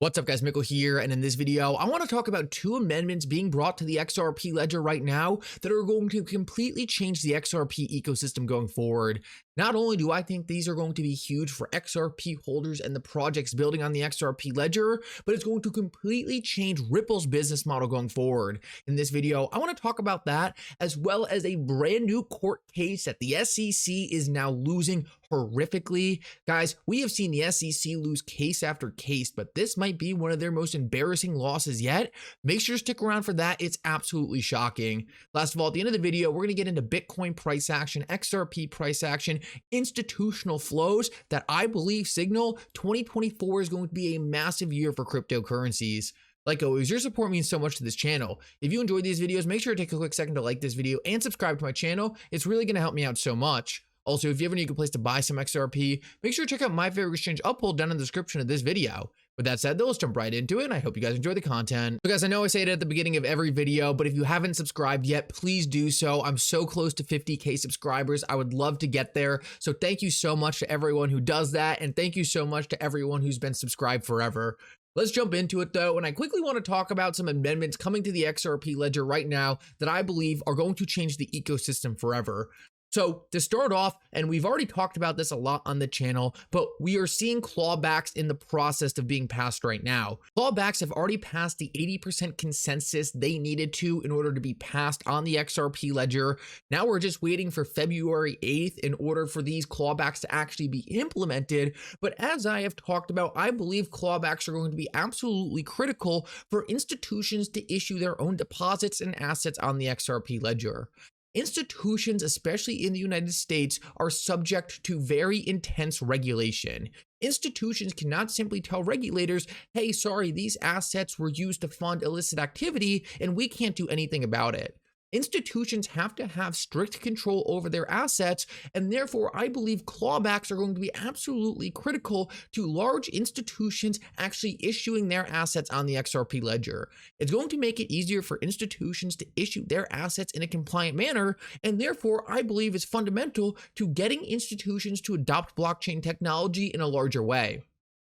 What's up guys, Mickle here, and in this video, I want to talk about two amendments being brought to the XRP ledger right now that are going to completely change the XRP ecosystem going forward. Not only do I think these are going to be huge for XRP holders and the projects building on the XRP ledger, but it's going to completely change Ripple's business model going forward. In this video, I want to talk about that, as well as a brand new court case that the SEC is now losing horrifically. Guys, we have seen the SEC lose case after case, but this might be one of their most embarrassing losses yet. Make sure to stick around for that. It's absolutely shocking. Last of all, at the end of the video, we're going to get into Bitcoin price action, XRP price action, institutional flows that I believe signal 2024 is going to be a massive year for cryptocurrencies. Like always, your support means so much to this channel. If you enjoyed these videos, make sure to take a quick second to like this video and subscribe to my channel. It's really going to help me out so much. Also, if you ever need a good place to buy some XRP, make sure to check out my favorite exchange Uphold down in the description of this video. With that said, though, let's jump right into it, and I hope you guys enjoy the content. So guys, I know I say it at the beginning of every video, but if you haven't subscribed yet, please do so. I'm so close to 50K subscribers. I would love to get there. So thank you so much to everyone who does that, and thank you so much to everyone who's been subscribed forever. Let's jump into it though, and I quickly want to talk about some amendments coming to the XRP ledger right now that I believe are going to change the ecosystem forever. So to start off, and we've already talked about this a lot on the channel, but we are seeing clawbacks in the process of being passed right now. Clawbacks have already passed the 80% consensus they needed to in order to be passed on the XRP ledger. Now we're just waiting for February 8th in order for these clawbacks to actually be implemented. But as I have talked about, I believe clawbacks are going to be absolutely critical for institutions to issue their own deposits and assets on the XRP ledger. Institutions, especially in the United States, are subject to very intense regulation. Institutions cannot simply tell regulators, hey, sorry, these assets were used to fund illicit activity and we can't do anything about it. Institutions have to have strict control over their assets, and therefore I believe clawbacks are going to be absolutely critical to large institutions actually issuing their assets on the XRP ledger. It's going to make it easier for institutions to issue their assets in a compliant manner, and therefore I believe is fundamental to getting institutions to adopt blockchain technology in a larger way.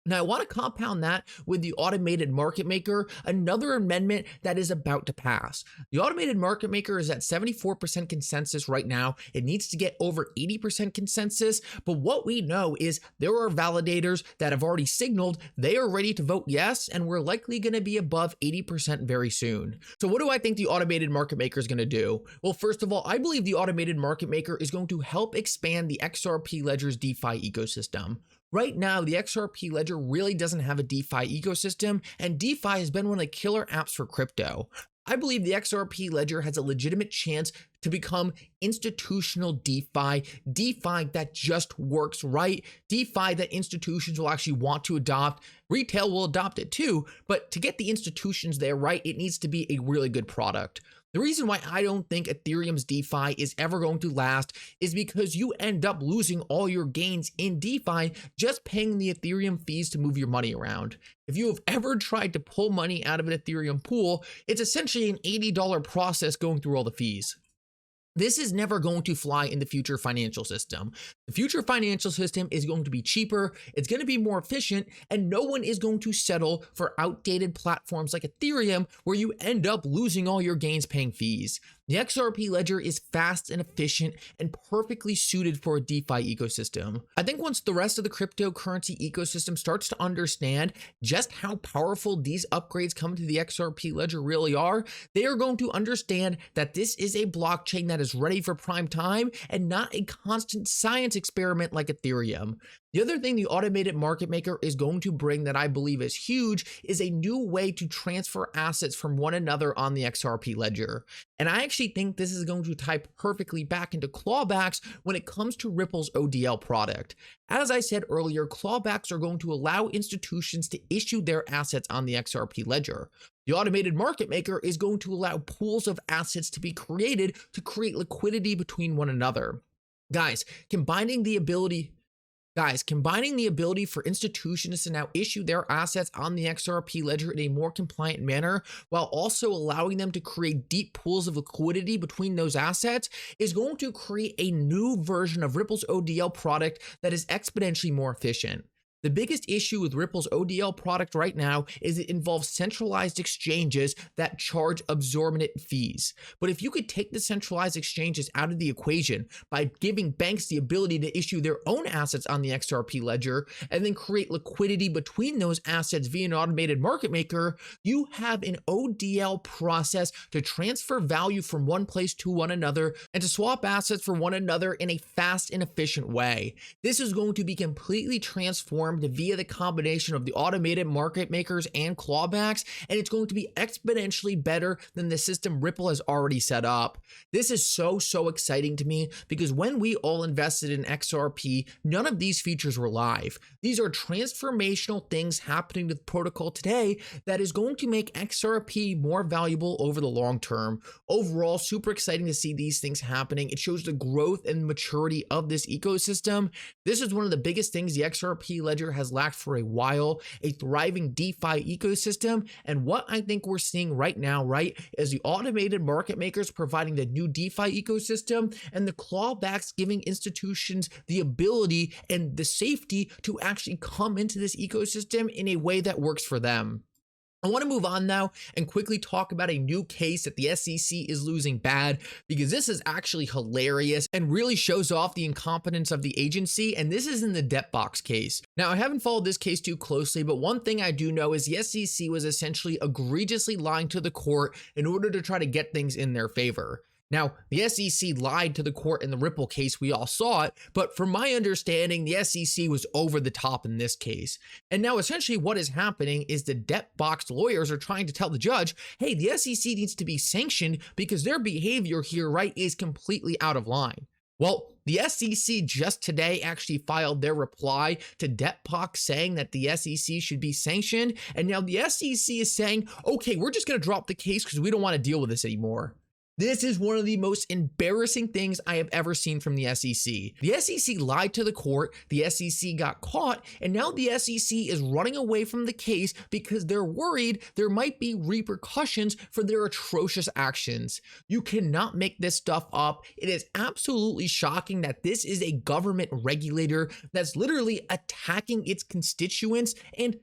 Now, I want to compound that with the automated market maker, another amendment that is about to pass. The automated market maker is at 74% consensus right now. It needs to get over 80% consensus, but what we know is there are validators that have already signaled they are ready to vote yes, and we're likely going to be above 80% very soon. So what do I think the automated market maker is going to do? Well, first of all, I believe the automated market maker is going to help expand the XRP ledger's DeFi ecosystem. Right now, the XRP ledger really doesn't have a DeFi ecosystem, and DeFi has been one of the killer apps for crypto. I believe the XRP ledger has a legitimate chance to become institutional DeFi that just works right, DeFi that institutions will actually want to adopt. Retail will adopt it too, but to get the institutions there right, it needs to be a really good product. The reason why I don't think Ethereum's DeFi is ever going to last is because you end up losing all your gains in DeFi just paying the Ethereum fees to move your money around. If you have ever tried to pull money out of an Ethereum pool, it's essentially an $80 process going through all the fees. This is never going to fly in the future financial system. The future financial system is going to be cheaper, it's going to be more efficient, and no one is going to settle for outdated platforms like Ethereum where you end up losing all your gains paying fees. The XRP ledger is fast and efficient and perfectly suited for a DeFi ecosystem. I think once the rest of the cryptocurrency ecosystem starts to understand just how powerful these upgrades coming to the XRP ledger really are, they are going to understand that this is a blockchain that is ready for prime time and not a constant science experiment like Ethereum. The other thing the automated market maker is going to bring that I believe is huge is a new way to transfer assets from one another on the XRP ledger. And I actually think this is going to tie perfectly back into clawbacks when it comes to Ripple's ODL product. As I said earlier, clawbacks are going to allow institutions to issue their assets on the XRP ledger. The automated market maker is going to allow pools of assets to be created to create liquidity between one another. Guys, combining the ability for institutions to now issue their assets on the XRP ledger in a more compliant manner, while also allowing them to create deep pools of liquidity between those assets, is going to create a new version of Ripple's ODL product that is exponentially more efficient. The biggest issue with Ripple's ODL product right now is it involves centralized exchanges that charge exorbitant fees. But if you could take the centralized exchanges out of the equation by giving banks the ability to issue their own assets on the XRP ledger and then create liquidity between those assets via an automated market maker, you have an ODL process to transfer value from one place to one another and to swap assets for one another in a fast and efficient way. This is going to be completely transformed via the combination of the automated market makers and clawbacks, and it's going to be exponentially better than the system Ripple has already set up. This is so exciting to me because when we all invested in XRP, none of these features were live. These are transformational things happening to the protocol today that is going to make XRP more valuable over the long term. Overall, super exciting to see these things happening. It shows the growth and maturity of this ecosystem. This is one of the biggest things the XRP ledger has lacked for a while, a thriving DeFi ecosystem. And what I think we're seeing right now, right, is the automated market makers providing the new DeFi ecosystem and the clawbacks giving institutions the ability and the safety to actually come into this ecosystem in a way that works for them. I want to move on now and quickly talk about a new case that the SEC is losing bad, because this is actually hilarious and really shows off the incompetence of the agency, and this is in the Debtbox case. Now, I haven't followed this case too closely, but one thing I do know is the SEC was essentially egregiously lying to the court in order to try to get things in their favor. Now, the SEC lied to the court in the Ripple case, we all saw it, but from my understanding, the SEC was over the top in this case. And now essentially what is happening is the Debtbox lawyers are trying to tell the judge, hey, the SEC needs to be sanctioned because their behavior here, right, is completely out of line. Well, the SEC just today actually filed their reply to Debtbox saying that the SEC should be sanctioned, and now the SEC is saying, okay, we're just going to drop the case because we don't want to deal with this anymore. This is one of the most embarrassing things I have ever seen from the SEC. The SEC lied to the court, the SEC got caught, and now the SEC is running away from the case because they're worried there might be repercussions for their atrocious actions. You cannot make this stuff up. It is absolutely shocking that this is a government regulator that's literally attacking its constituents and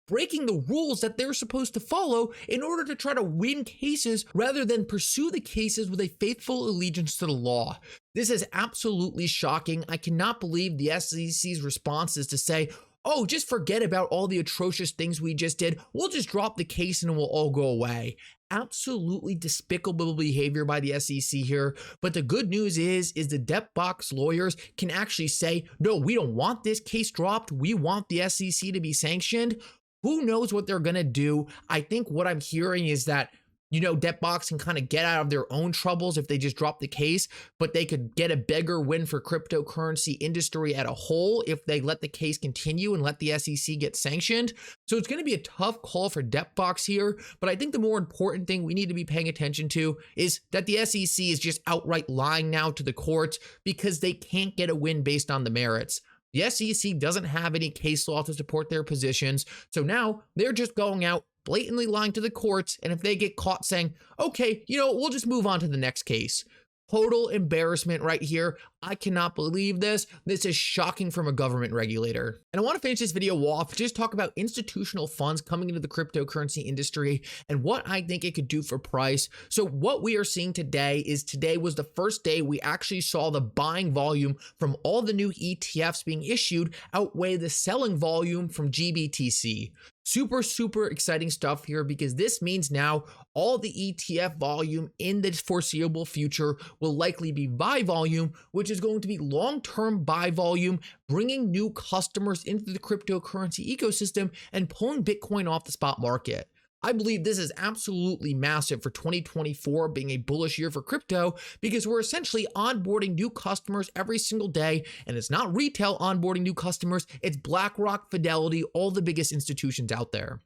breaking the rules that they're supposed to follow in order to try to win cases rather than pursue the cases with a faithful allegiance to the law. This is absolutely shocking. I cannot believe the SEC's response is to say, oh, just forget about all the atrocious things we just did. We'll just drop the case and it will all go away. Absolutely despicable behavior by the SEC here. But the good news is the Debtbox lawyers can actually say, no, we don't want this case dropped. We want the SEC to be sanctioned. Who knows what they're going to do? I think what I'm hearing is that, you know, Debtbox can kind of get out of their own troubles if they just drop the case, but they could get a bigger win for cryptocurrency industry at a whole if they let the case continue and let the SEC get sanctioned. So it's going to be a tough call for Debtbox here, but I think the more important thing we need to be paying attention to is that the SEC is just outright lying now to the courts because they can't get a win based on the merits. The SEC doesn't have any case law to support their positions, so now they're just going out blatantly lying to the courts, and if they get caught saying, okay, you know, we'll just move on to the next case. Total embarrassment right here. I cannot believe this. This is shocking from a government regulator. And I want to finish this video off, just talk about institutional funds coming into the cryptocurrency industry and what I think it could do for price. So what we are seeing today is today was the first day we actually saw the buying volume from all the new ETFs being issued outweigh the selling volume from GBTC. Super exciting stuff here because this means now all the ETF volume in the foreseeable future will likely be buy volume, which is going to be long-term buy volume, bringing new customers into the cryptocurrency ecosystem and pulling Bitcoin off the spot market. I believe this is absolutely massive for 2024 being a bullish year for crypto because we're essentially onboarding new customers every single day, and it's not retail onboarding new customers, it's BlackRock, Fidelity, all the biggest institutions out there.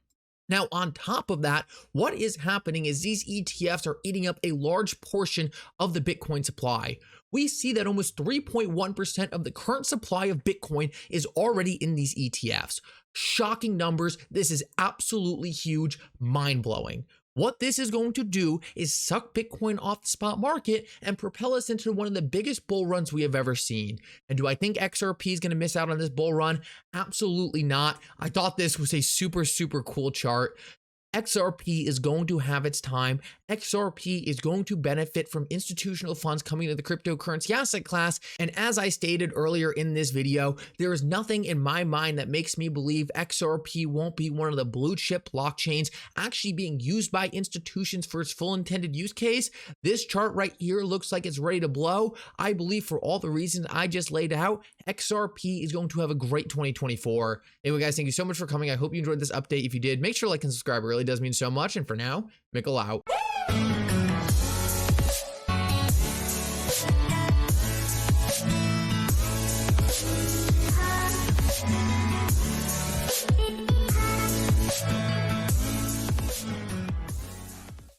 Now, on top of that, what is happening is these ETFs are eating up a large portion of the Bitcoin supply. We see that almost 3.1% of the current supply of Bitcoin is already in these ETFs. Shocking numbers. This is absolutely huge, mind-blowing. What this is going to do is suck Bitcoin off the spot market and propel us into one of the biggest bull runs we have ever seen. And do I think XRP is going to miss out on this bull run? Absolutely not. I thought this was a super, super cool chart. XRP is going to have its time. XRP is going to benefit from institutional funds coming to the cryptocurrency asset class. And as I stated earlier in this video, there is nothing in my mind that makes me believe XRP won't be one of the blue chip blockchains actually being used by institutions for its full intended use case. This chart right here looks like it's ready to blow. I believe for all the reasons I just laid out, XRP is going to have a great 2024. Anyway, guys, thank you so much for coming. I hope you enjoyed this update. If you did, make sure to like and subscribe. It really does mean so much. And for now, Mickle out.